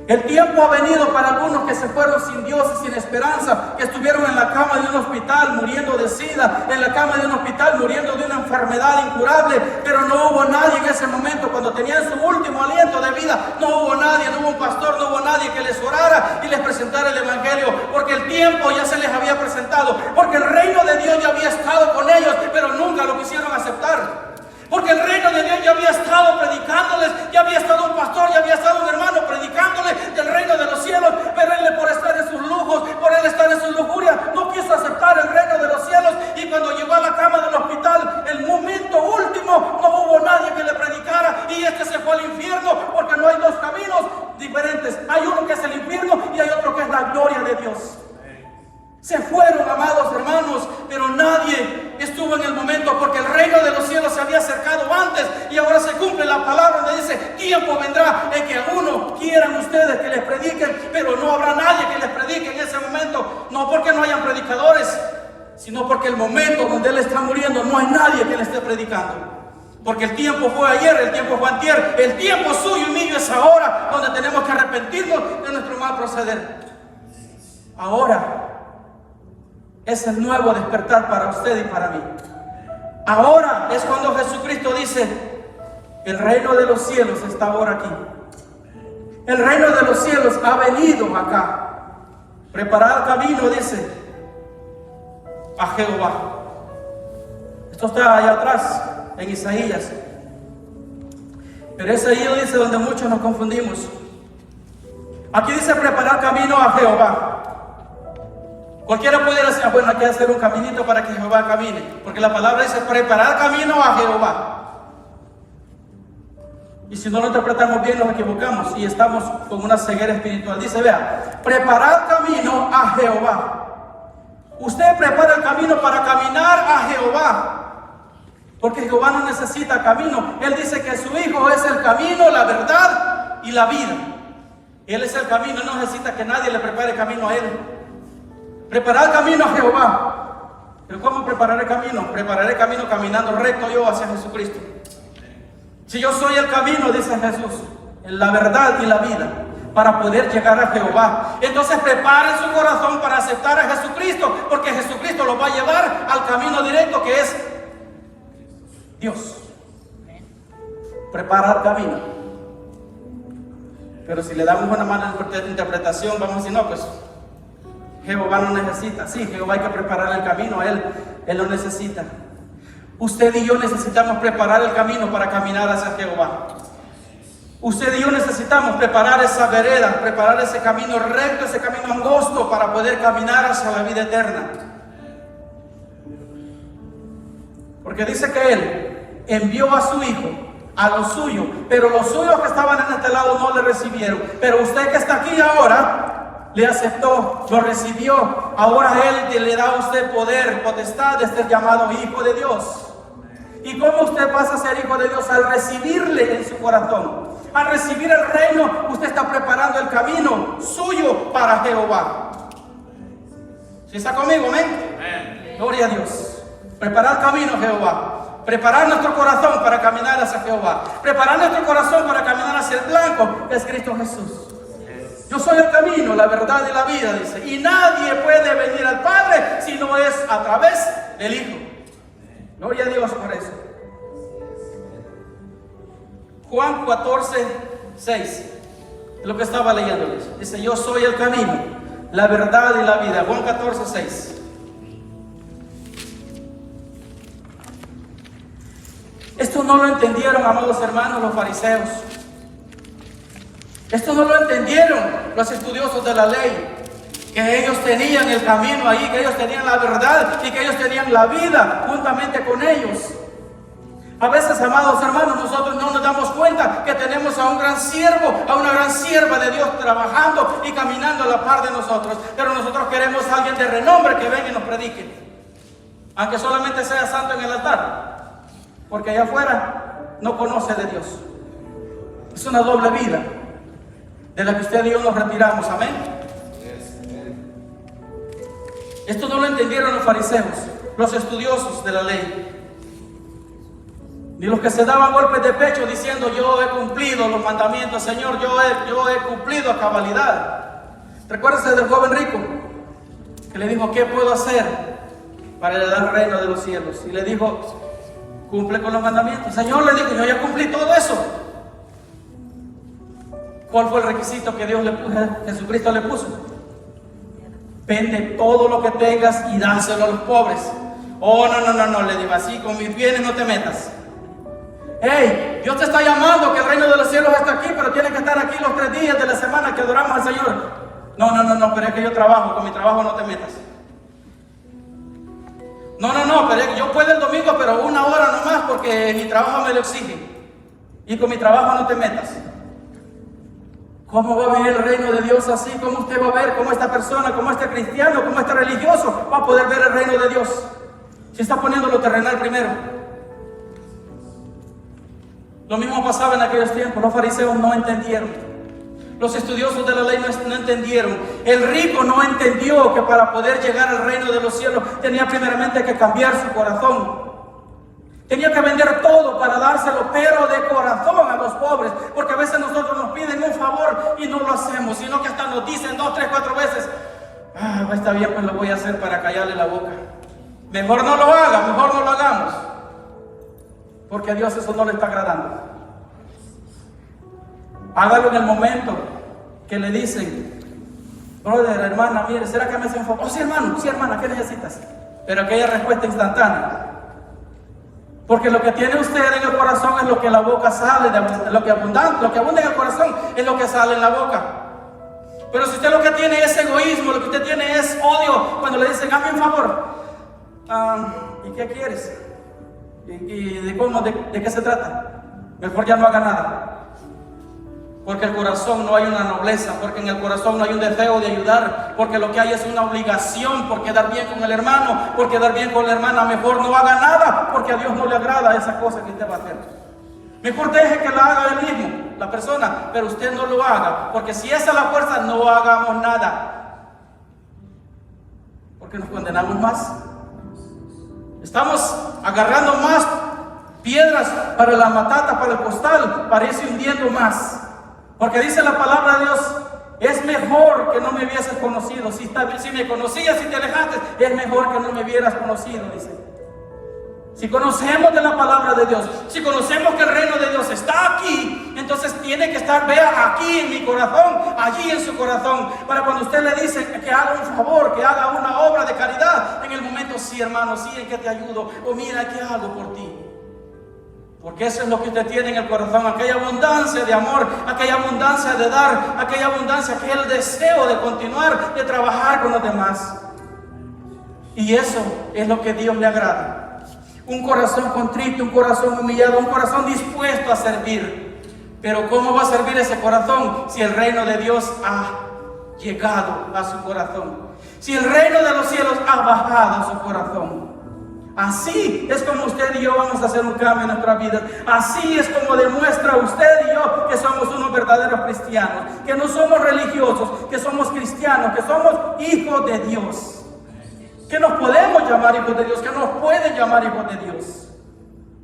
Speaker 2: El tiempo ha venido para algunos que se fueron sin Dios y sin esperanza, que estuvieron en la cama de un hospital muriendo de sida, en la cama de un hospital muriendo de una enfermedad incurable, pero no hubo nadie en ese momento, cuando tenían su último aliento de vida, no hubo nadie, no hubo un pastor, no hubo nadie que les orara y les presentara el evangelio, porque el tiempo ya se les había presentado, porque el reino de Dios ya había estado con ellos, pero nunca lo quisieron aceptar. Porque el reino de Dios ya había estado predicándoles, ya había estado un pastor, ya había estado un hermano predicándoles del reino de los cielos, pero él, por estar en sus lujos, por él estar en sus lujurias, no quiso aceptar el reino de los cielos. Y cuando llegó a la cama del hospital, el momento último, no hubo nadie que le predicara, y este se fue al infierno, porque no hay dos caminos diferentes. Hay uno que es el infierno y hay otro que es la gloria de Dios. Se fueron, amados hermanos, pero nadie estuvo en el momento, porque el reino de los cielos se había acercado antes, y ahora se cumple la palabra donde dice, tiempo vendrá en que a uno quieran ustedes que les prediquen, pero no habrá nadie que les predique en ese momento, no porque no hayan predicadores, sino porque el momento donde él está muriendo no hay nadie que le esté predicando. Porque el tiempo fue ayer, el tiempo fue antier, el tiempo suyo y mío es ahora, donde tenemos que arrepentirnos de nuestro mal proceder. Ahora es el nuevo despertar para usted y para mí. Ahora es cuando Jesucristo dice, el reino de los cielos está ahora aquí. El reino de los cielos ha venido acá. Preparad camino, dice, a Jehová. Esto está allá atrás, en Isaías. Pero es ahí, dice, donde muchos nos confundimos. Aquí dice preparar camino a Jehová. Cualquiera pudiera decir, bueno, hay que hacer un caminito para que Jehová camine, porque la palabra dice preparar camino a Jehová. Y si no lo interpretamos bien, nos equivocamos y estamos con una ceguera espiritual. Dice, vea, preparar camino a Jehová. Usted prepara el camino para caminar a Jehová, porque Jehová no necesita camino. Él dice que su Hijo es el camino, la verdad y la vida. Él es el camino, no necesita que nadie le prepare camino a Él. Preparar camino a Jehová. ¿Pero cómo preparar el camino? Prepararé camino caminando recto yo hacia Jesucristo. Si yo soy el camino, dice Jesús, la verdad y la vida, para poder llegar a Jehová. Entonces preparen su corazón para aceptar a Jesucristo, porque Jesucristo los va a llevar al camino directo que es Dios. Preparar camino. Pero si le damos una mala interpretación, vamos a decir, no, pues Jehová no necesita. Sí, Jehová hay que preparar el camino a Él lo necesita. Usted y yo necesitamos preparar el camino para caminar hacia Jehová. Usted y yo necesitamos preparar esa vereda, preparar ese camino recto, ese camino angosto para poder caminar hacia la vida eterna. Porque dice que Él envió a su Hijo, a los suyos, pero los suyos que estaban en este lado no le recibieron. Pero usted que está aquí ahora, le aceptó, lo recibió. Ahora Él le da a usted poder, potestad de ser llamado Hijo de Dios. ¿Y cómo usted pasa a ser Hijo de Dios? Al recibirle en su corazón. Al recibir el reino, usted está preparando el camino suyo para Jehová. ¿Sí está conmigo, amén? Gloria a Dios. Preparar el camino a Jehová. Preparar nuestro corazón para caminar hacia Jehová. Preparar nuestro corazón para caminar hacia el blanco, que es Cristo Jesús. Yo soy el camino, la verdad y la vida, dice. Y nadie puede venir al Padre si no es a través del Hijo. Gloria a Dios por eso. Juan 14:6. Es lo que estaba leyéndoles. Dice, yo soy el camino, la verdad y la vida. Juan 14:6. Esto no lo entendieron, amados hermanos, los fariseos. Esto no lo entendieron los estudiosos de la ley, que ellos tenían el camino ahí, que ellos tenían la verdad y que ellos tenían la vida juntamente con ellos. A veces, amados hermanos, nosotros no nos damos cuenta que tenemos a un gran siervo, a una gran sierva de Dios trabajando y caminando a la par de nosotros. Pero nosotros queremos a alguien de renombre que venga y nos predique, aunque solamente sea santo en el altar, porque allá afuera no conoce de Dios. Es una doble vida de la que usted y yo nos retiramos. Amén. Esto no lo entendieron los fariseos, los estudiosos de la ley, ni los que se daban golpes de pecho diciendo, yo he cumplido los mandamientos, Señor, yo he cumplido a cabalidad. Recuérdese del joven rico que le dijo, ¿qué puedo hacer para heredar el reino de los cielos? Y le dijo, cumple con los mandamientos. Señor, le dijo, yo ya cumplí todo eso. ¿Cuál fue el requisito que Jesucristo le puso? Vende todo lo que tengas y dáselo a los pobres. Oh, no, le digo, así con mis bienes no te metas. Hey, Dios te está llamando, que el reino de los cielos está aquí, pero tienes que estar aquí los 3 días de la semana que adoramos al Señor. No, pero es que yo trabajo, con mi trabajo no te metas. No, pero es que yo puedo el domingo, pero 1 hora nomás, porque mi trabajo me lo exige. Y con mi trabajo no te metas. ¿Cómo va a vivir el reino de Dios así? ¿Cómo usted va a ver cómo esta persona, cómo este cristiano, cómo este religioso va a poder ver el reino de Dios? Si está poniendo lo terrenal primero. Lo mismo pasaba en aquellos tiempos. Los fariseos no entendieron. Los estudiosos de la ley no entendieron. El rico no entendió que para poder llegar al reino de los cielos tenía primeramente que cambiar su corazón. Tenía que vender todo para dárselo, pero de corazón a los pobres. Porque a veces nosotros nos piden un favor y no lo hacemos, sino que hasta nos dicen 2, 3, 4 veces, está bien, pues lo voy a hacer para callarle la boca. Mejor no lo haga, mejor no lo hagamos. Porque a Dios eso no le está agradando. Hágalo en el momento que le dicen, brother, hermana, mire, ¿será que me hace un favor? Oh, sí, hermano, sí, hermana, ¿qué necesitas? Pero aquella respuesta instantánea. Porque lo que tiene usted en el corazón es lo que la boca sale, lo que abunda en el corazón es lo que sale en la boca. Pero si usted lo que tiene es egoísmo, lo que usted tiene es odio, cuando le dicen, hazme un favor, ¿y qué quieres? ¿Y de qué se trata? Mejor ya no haga nada. Porque el corazón no hay una nobleza, porque en el corazón no hay un deseo de ayudar, porque lo que hay es una obligación por quedar bien con el hermano, por quedar bien con la hermana. Mejor no haga nada, porque a Dios no le agrada esa cosa que usted va a hacer. Mejor deje que la haga él mismo, la persona, pero usted no lo haga, porque si esa es la fuerza, no hagamos nada, porque nos condenamos más. Estamos agarrando más piedras para la matata, para el costal, para irse hundiendo más. Porque dice la palabra de Dios, es mejor que no me hubieses conocido. Si me conocías y te alejaste, es mejor que no me hubieras conocido, dice. Si conocemos de la palabra de Dios, si conocemos que el reino de Dios está aquí, entonces tiene que estar, vea, aquí en mi corazón, allí en su corazón, para cuando usted le dice que haga un favor, que haga una obra de caridad, en el momento, sí, hermano, sí, en que te ayudo, o mira, ¿qué hago por ti? Porque eso es lo que usted tiene en el corazón, aquella abundancia de amor, aquella abundancia de dar, aquella abundancia, aquel deseo de continuar, de trabajar con los demás. Y eso es lo que Dios le agrada. Un corazón contrito, un corazón humillado, un corazón dispuesto a servir. Pero ¿cómo va a servir ese corazón si el reino de Dios ha llegado a su corazón? Si el reino de los cielos ha bajado a su corazón. Así es como usted y yo vamos a hacer un cambio en nuestra vida. Así es como demuestra usted y yo que somos unos verdaderos cristianos, que no somos religiosos, que somos cristianos, que somos hijos de Dios. Que nos podemos llamar hijos de Dios, que nos pueden llamar hijos de Dios,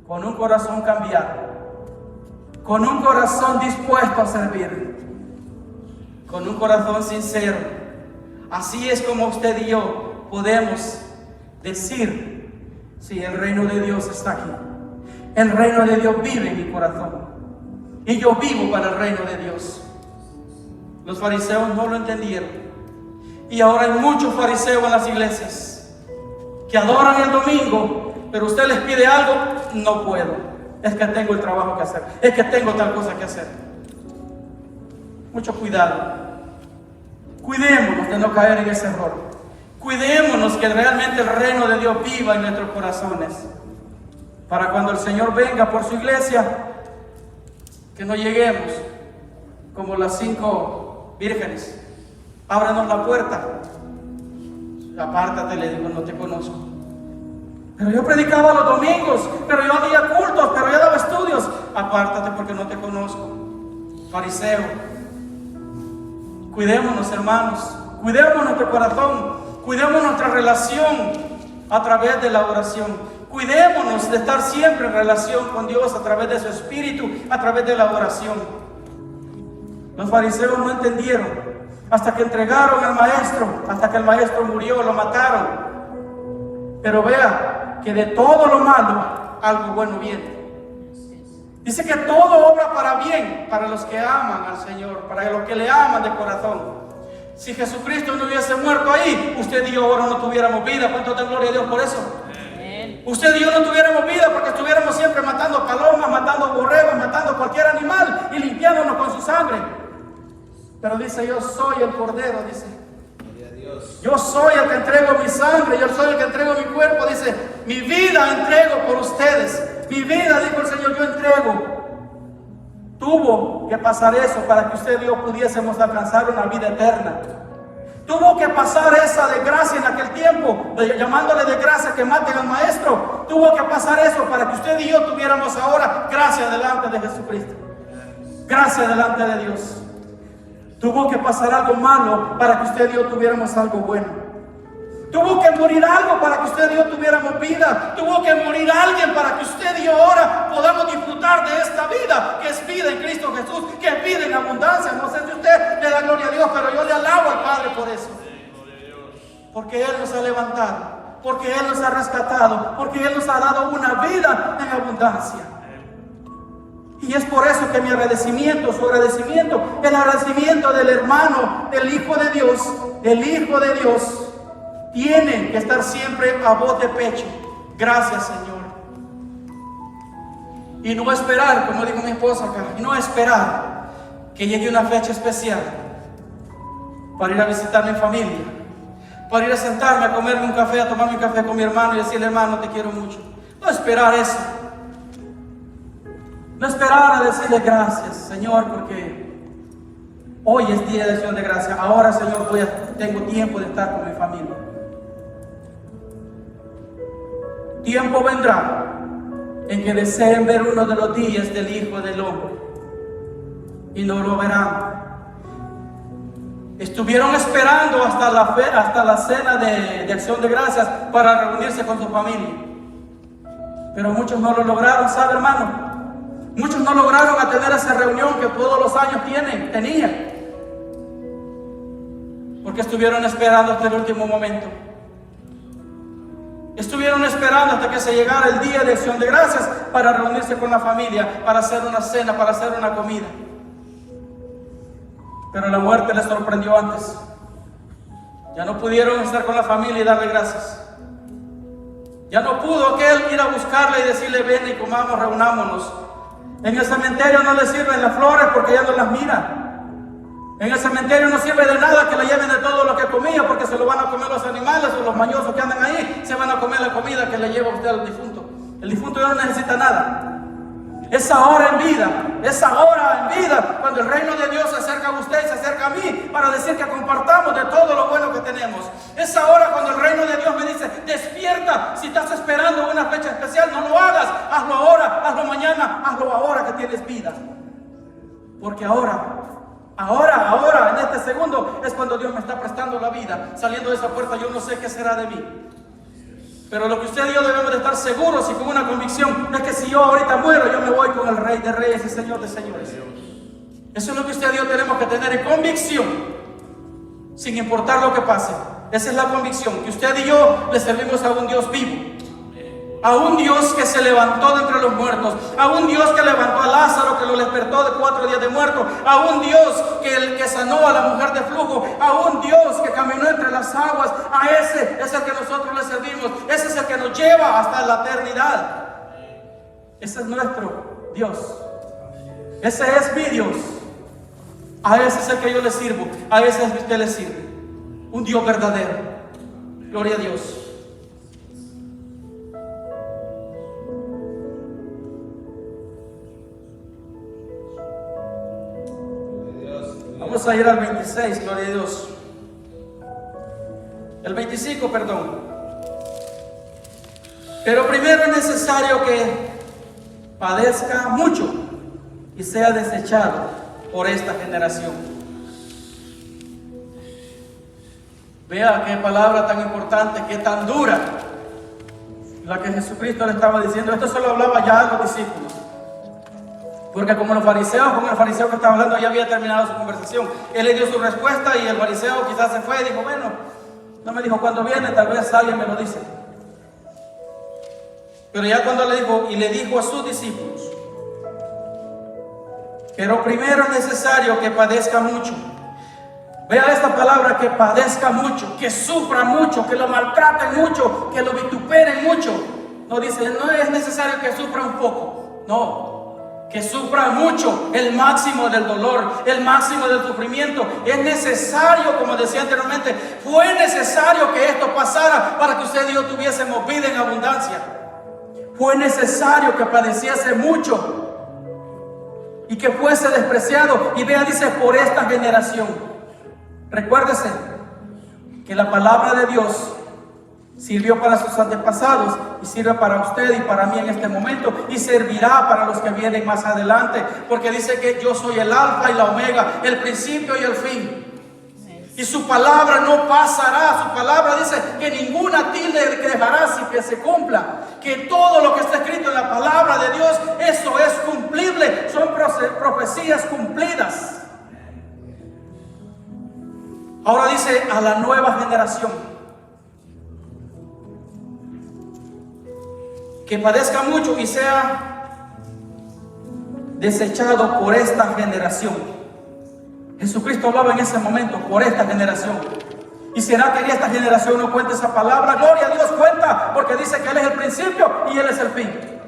Speaker 2: con un corazón cambiado, con un corazón dispuesto a servir. con un corazón sincero. Así es como usted y yo podemos decir: sí, el reino de Dios está aquí. El reino de Dios vive en mi corazón. Y yo vivo para el reino de Dios. Los fariseos no lo entendieron. Y ahora hay muchos fariseos en las iglesias que adoran el domingo, pero usted les pide algo: no puedo. Es que tengo el trabajo que hacer. Es que tengo tal cosa que hacer. Mucho cuidado. Cuidémonos de no caer en ese error. Cuidémonos que realmente el reino de Dios viva en nuestros corazones. Para cuando el Señor venga por su iglesia, que no lleguemos como las 5 vírgenes. Ábranos la puerta. Apártate, le digo, no te conozco. Pero yo predicaba los domingos, pero yo hacía cultos, pero yo daba estudios. Apártate porque no te conozco. Fariseo. Cuidémonos, hermanos. Cuidemos nuestro corazón. Cuidemos nuestra relación a través de la oración. Cuidémonos de estar siempre en relación con Dios a través de su Espíritu, a través de la oración. Los fariseos no entendieron hasta que entregaron al maestro, hasta que el maestro murió, lo mataron. Pero vea que de todo lo malo, algo bueno viene. Dice que todo obra para bien, para los que aman al Señor, para los que le aman de corazón. Si Jesucristo no hubiese muerto ahí, usted y yo ahora no tuviéramos vida. ¿Cuánto da gloria a Dios por eso? Usted y yo no tuviéramos vida porque estuviéramos siempre matando palomas, matando borregos, matando cualquier animal y limpiándonos con su sangre. Pero dice: yo soy el Cordero, dice. Yo soy el que entrego mi sangre, yo soy el que entrego mi cuerpo, dice. Mi vida entrego por ustedes. Mi vida, dijo el Señor, yo entrego. Tuvo que pasar eso para que usted y yo pudiésemos alcanzar una vida eterna. Tuvo que pasar esa desgracia en aquel tiempo, llamándole desgracia que maten al maestro. Tuvo que pasar eso para que usted y yo tuviéramos ahora gracia delante de Jesucristo. Gracia delante de Dios. Tuvo que pasar algo malo para que usted y yo tuviéramos algo bueno. Tuvo que morir algo para que usted y yo tuviéramos vida. Tuvo que morir alguien para que usted y yo ahora podamos disfrutar de esta vida, que es vida en Cristo Jesús, que es vida en abundancia. No sé si usted le da gloria a Dios, pero yo le alabo al Padre por eso. Porque Él nos ha levantado, porque Él nos ha rescatado, porque Él nos ha dado una vida en abundancia. Y es por eso que mi agradecimiento, su agradecimiento, el agradecimiento del hermano, del Hijo de Dios, el Hijo de Dios, tiene que estar siempre a voz de pecho. Gracias, Señor. Y no esperar, como dijo mi esposa acá, y no esperar que llegue una fecha especial para ir a visitar a mi familia, para ir a sentarme a comerme un café, a tomarme un café con mi hermano y decirle: hermano, te quiero mucho. No esperar eso. No esperar a decirle: gracias, Señor, porque hoy es día de acción de gracia. Ahora, Señor, tengo tiempo de estar con mi familia. Tiempo vendrá en que deseen ver uno de los días del Hijo del Hombre y no lo verán. Estuvieron esperando hasta la cena de acción de gracias para reunirse con su familia, pero muchos no lo lograron, ¿sabe, hermano? Muchos no lograron tener esa reunión que todos los años tenían, porque estuvieron esperando hasta el último momento. Estuvieron esperando hasta que se llegara el día de acción de gracias para reunirse con la familia, para hacer una cena, para hacer una comida. Pero la muerte les sorprendió antes. Ya no pudieron estar con la familia y darle gracias. Ya no pudo aquel ir a buscarle y decirle: ven y comamos, reunámonos. En el cementerio no le sirven las flores porque ya no las mira. En el cementerio no sirve de nada que le lleven de todo lo que comía, porque se lo van a comer los animales o los mañosos que andan ahí. Se van a comer la comida que le lleva usted al difunto. El difunto ya no necesita nada. Es ahora en vida, es ahora en vida, cuando el reino de Dios se acerca a usted y se acerca a mí para decir que compartamos de todo lo bueno que tenemos. Es ahora cuando el reino de Dios me dice: despierta, si estás esperando una fecha especial, no lo hagas, hazlo ahora, hazlo mañana, hazlo ahora que tienes vida. Porque ahora, en este segundo es cuando Dios me está prestando la vida. Saliendo de esa puerta yo no sé qué será de mí. Pero lo que usted y yo debemos de estar seguros y con una convicción es que si yo ahorita muero, yo me voy con el Rey de Reyes y Señor de Señores. Eso es lo que usted y yo tenemos que tener en convicción, sin importar lo que pase. Esa es la convicción, que usted y yo le servimos a un Dios vivo, a un Dios que se levantó de entre los muertos, a un Dios que levantó a Lázaro, que lo despertó de 4 días de muerto, a un Dios que sanó a la mujer de flujo, a un Dios que caminó entre las aguas. A ese es el que nosotros le servimos. Ese es el que nos lleva hasta la eternidad. Ese es nuestro Dios. Ese es mi Dios. A ese es el que yo le sirvo. A ese es el que usted le sirve. Un Dios verdadero. Gloria a Dios. Vamos a ir al 26, gloria a Dios. El 25, perdón. Pero primero es necesario que padezca mucho y sea desechado por esta generación. Vea qué palabra tan importante, qué tan dura la que Jesucristo le estaba diciendo. Esto se lo hablaba ya a los discípulos, porque como los fariseos, con el fariseo que estaba hablando ya había terminado su conversación. Él le dio su respuesta y el fariseo quizás se fue y dijo, bueno, no me dijo cuándo viene, tal vez alguien me lo dice. Pero ya cuando le dijo a sus discípulos, pero primero es necesario que padezca mucho. Vea esta palabra, que padezca mucho, que sufra mucho, que lo maltraten mucho, que lo vituperen mucho. No dice, no es necesario que sufra un poco, no, que sufra mucho, el máximo del dolor, el máximo del sufrimiento. Es necesario, como decía anteriormente, fue necesario que esto pasara para que usted y yo tuviésemos vida en abundancia. Fue necesario que padeciese mucho y que fuese despreciado. Y vea, dice, por esta generación. Recuérdese que la palabra de Dios sirvió para sus antepasados y sirve para usted y para mí en este momento, y servirá para los que vienen más adelante, porque dice que yo soy el alfa y la omega, el principio y el fin. Y su palabra no pasará. Su palabra dice que ninguna tilde dejará sin que se cumpla. Que todo lo que está escrito en la palabra de Dios, eso es cumplible. Son profecías cumplidas. Ahora dice a la nueva generación que padezca mucho y sea desechado por esta generación. Jesucristo hablaba en ese momento por esta generación. ¿Y será que en esta generación no cuenta esa palabra? Gloria a Dios, cuenta, porque dice que Él es el principio y Él es el fin.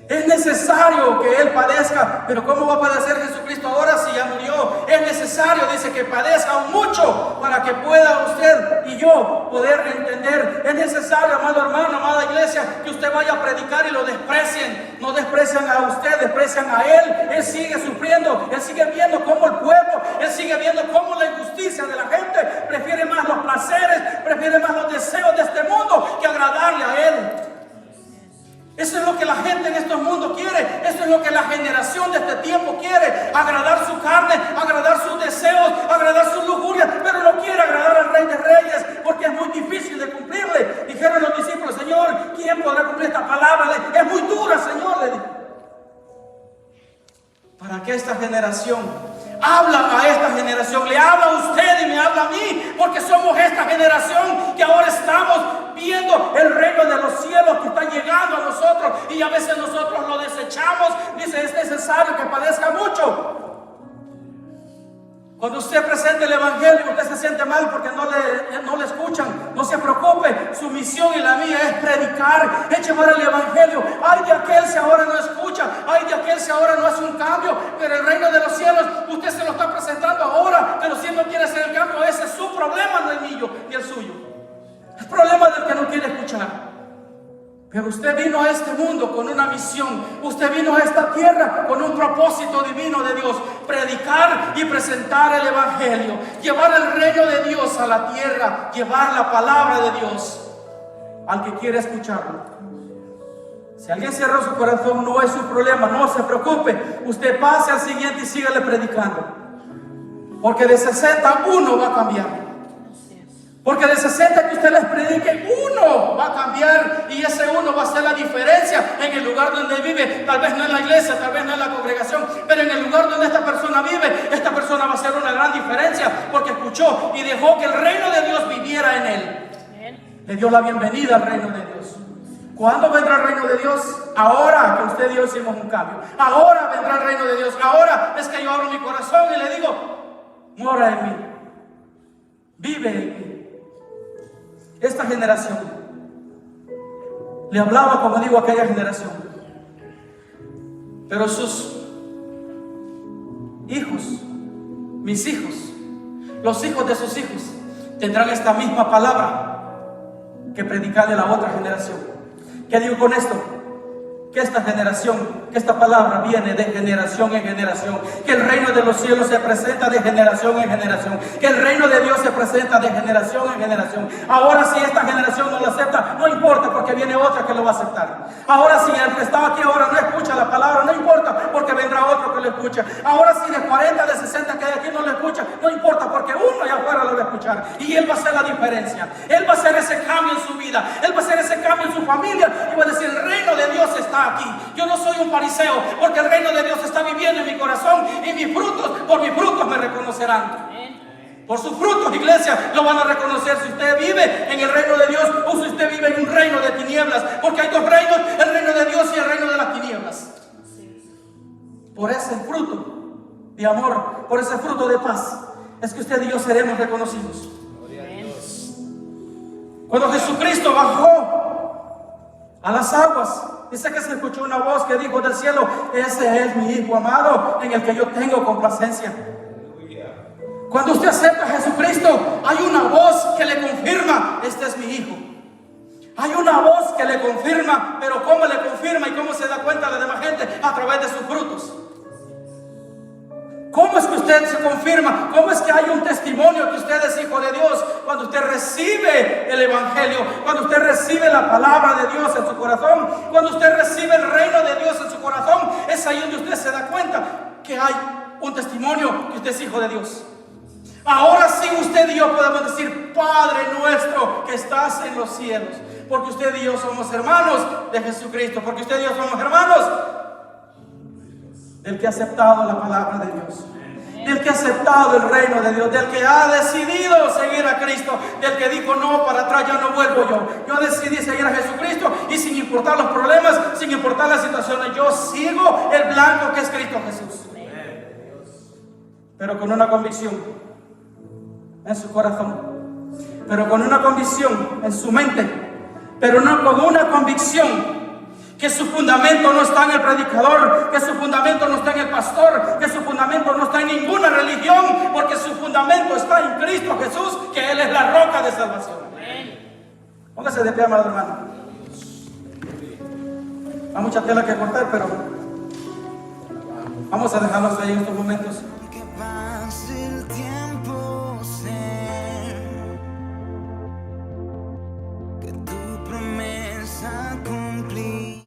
Speaker 2: Es necesario que Él padezca. Pero ¿cómo va a padecer Jesucristo ahora si ya murió? Es necesario, dice, que padezca mucho para que pueda usted y yo poder entender. Es necesario, amado hermano, amada iglesia, que usted vaya a predicar y lo desprecien. No desprecian a usted, desprecian a Él. Él sigue sufriendo. Él sigue viendo cómo el pueblo, Él sigue viendo cómo la injusticia de la gente prefiere más los placeres, prefiere más los deseos de este mundo que agradarle a Él. Eso es lo que la gente en estos mundos quiere. Eso es lo que la generación de este tiempo quiere. Agradar su carne, agradar sus deseos, agradar sus lujurias. Pero no quiere agradar al Rey de Reyes, porque es muy difícil de cumplirle. Dijeron los discípulos, Señor, ¿quién podrá cumplir esta palabra? Es muy dura, Señor, le dijo. Para que esta generación habla a esta generación, le habla a usted y me habla a mí, porque somos esta generación que ahora estamos viendo el reino de los cielos que está llegando a nosotros, y a veces nosotros lo desechamos. Dice, es necesario que padezca mucho. Cuando usted presente el evangelio, usted se siente mal porque no le escuchan, no se preocupe. Su misión y la mía es predicar, es llevar el evangelio. Ay de aquel si ahora no escucha, ay de aquel si ahora no hace un cambio. Pero el reino de los cielos, usted se lo está presentando ahora, pero si él no quiere hacer el cambio, ese es su problema, no el mío ni el suyo. Es problema del que no quiere escuchar. Pero usted vino a este mundo con una misión. Usted vino a esta tierra con un propósito divino de Dios: predicar y presentar el evangelio, llevar el reino de Dios a la tierra, llevar la palabra de Dios al que quiere escucharlo. Si alguien cierra su corazón, no es su problema, no se preocupe. Usted pase al siguiente y sígale predicando, porque de 60 uno va a cambiar. Porque de 60 que usted les predique, uno va a cambiar, y ese uno va a hacer la diferencia en el lugar lugar donde vive, tal vez no en la iglesia, tal vez no en la congregación, pero en el lugar donde esta persona vive, esta persona va a hacer una gran diferencia porque escuchó y dejó que el reino de Dios viviera en él. Le dio la bienvenida al reino de Dios. ¿Cuándo vendrá el reino de Dios? Ahora que usted y yo hicimos un cambio. Ahora vendrá el reino de Dios. Ahora es que yo abro mi corazón y le digo: mora en mí, vive en mí. Esta generación le hablaba, como digo, a aquella generación, pero sus hijos, mis hijos, los hijos de sus hijos, tendrán esta misma palabra que predicarle a la otra generación. ¿Qué digo con esto? Que esta generación, que esta palabra viene de generación en generación, que el reino de los cielos se presenta de generación en generación, que el reino de Dios se presenta de generación en generación. Ahora si esta generación no lo acepta, no importa, porque viene otra que lo va a aceptar. Ahora si el que estaba aquí ahora no escucha la palabra, no importa, porque vendrá otro que lo escucha. Ahora si de 40, de 60 que hay aquí no lo escucha, no importa, porque uno allá afuera lo va a escuchar, y él va a hacer la diferencia. Él va a hacer ese cambio en su vida, él va a hacer ese cambio en su familia, y va a decir: el reino de Dios está aquí. Yo no soy un fariseo, porque el reino de Dios está viviendo en mi corazón, y mis frutos, por mis frutos me reconocerán. Por sus frutos, iglesia, lo van a reconocer si usted vive en el reino de Dios o si usted vive en un reino de tinieblas, porque hay dos reinos: el reino de Dios y el reino de las tinieblas. Por ese fruto de amor, por ese fruto de paz, es que usted y yo seremos reconocidos. Cuando Jesucristo bajó a las aguas, dice que se escuchó una voz que dijo del cielo: ese es mi Hijo amado, en el que yo tengo complacencia. Cuando usted acepta a Jesucristo, hay una voz que le confirma: este es mi Hijo. Hay una voz que le confirma, pero ¿cómo le confirma y cómo se da cuenta la demás gente? A través de sus frutos. ¿Cómo es que usted se confirma? ¿Cómo es que hay un testimonio que usted es hijo de Dios? Cuando usted recibe el Evangelio, cuando usted recibe la palabra de Dios en su corazón, cuando usted rcibe el reino de Dios en su corazón, es ahí donde usted se da cuenta que hay un testimonio que usted es hijo de Dios. Ahora sí usted y yo podemos decir: Padre nuestro que estás en los cielos, porque usted y yo somos hermanos de Jesucristo, porque usted y yo somos hermanos del que ha aceptado la palabra de Dios, del que ha aceptado el reino de Dios, del que ha decidido seguir a Cristo, del que dijo: no, para atrás ya no vuelvo yo decidí seguir a Jesucristo, y sin importar los problemas, sin importar las situaciones, yo sigo el blanco que es Cristo Jesús. Pero con una convicción en su corazón, pero con una convicción en su mente, pero no con una convicción que su fundamento no está en el predicador, que su fundamento no está en el pastor, que su fundamento no está en ninguna religión, porque su fundamento está en Cristo Jesús, que Él es la roca de salvación. Póngase de pie, amado hermano. Hay mucha tela que cortar, pero vamos a dejarlos ahí en estos momentos.
Speaker 3: Que pase el tiempo, sé que tu promesa